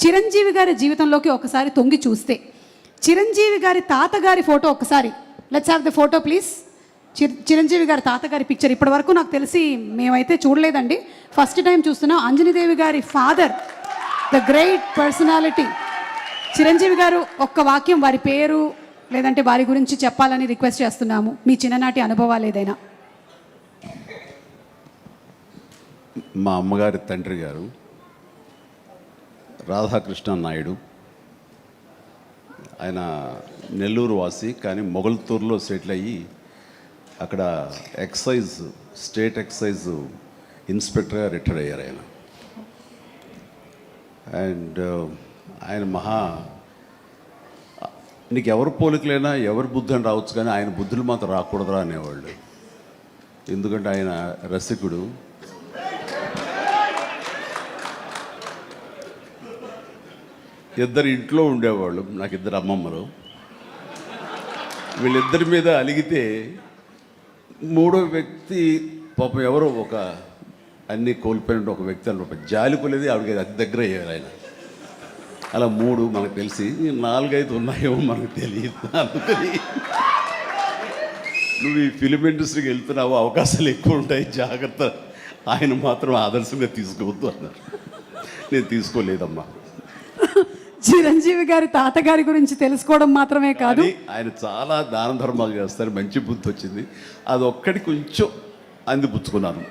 చిరంజీవి గారి జీవితంలోకి ఒకసారి తొంగి చూస్తే చిరంజీవి గారి తాతగారి ఫోటో ఒకసారి let's have the photo please. Chiranjeevi గారి తాతగారి పిక్చర్ ఇప్పటి వరకు నాకు తెలిసి మేమైతే చూడలేదండి, ఫస్ట్ టైం చూస్తున్నాం. అంజనీదేవి గారి father, the great personality Chiranjeevi గారు. ఒక్క వాక్యం వారి పేరు లేదంటే వారి గురించి చెప్పాలని రిక్వెస్ట్ చేస్తున్నాము, మీ చిన్ననాటి అనుభవాలు ఏదైనా. మా అమ్మగారి తండ్రి గారు రాధాకృష్ణ నాయుడు. ఆయన నెల్లూరు వాసి, కానీ మొగల్తూరులో సెటిల్ అయ్యి అక్కడ స్టేట్ ఎక్సైజ్ ఇన్స్పెక్టర్గా రిటైర్ అయ్యారు ఆయన. అండ్ ఆయన నీకు ఎవరి పోలికలైనా ఎవరి బుద్ధి అని రావచ్చు, కానీ ఆయన బుద్ధులు మాత్రం రాకూడదురా అనేవాళ్ళు. ఎందుకంటే ఆయన రసికుడు. ఇద్దరు ఇంట్లో ఉండేవాళ్ళు, నాకు ఇద్దరు అమ్మమ్మలు. వీళ్ళిద్దరి మీద అలిగితే మూడో వ్యక్తి పాపం ఎవరో అన్నీ కోల్పోయిన ఒక వ్యక్తి అని జాలి కొలేది ఆవిడకి అతి దగ్గర అయ్యారు ఆయన. అలా 3 మనకు తెలిసి 4-5 ఉన్నాయేమో మనకు తెలియదు. అందుకని నువ్వు ఈ ఫిలిం ఇండస్ట్రీకి వెళ్తున్నావు, అవకాశాలు ఎక్కువ ఉంటాయి, జాగ్రత్త, ఆయన మాత్రం ఆదర్శంగా తీసుకోవద్దు అన్నారు. నేను తీసుకోలేదమ్మా. చిరంజీవి గారి తాతగారి గురించి తెలుసుకోవడం మాత్రమే కాదు, ఆయన చాలా దాన ధర్మాలు చేస్తారు, మంచి బుద్ధి వచ్చింది. అది ఒక్కటి కొంచెం అందిపుచ్చుకున్నాను.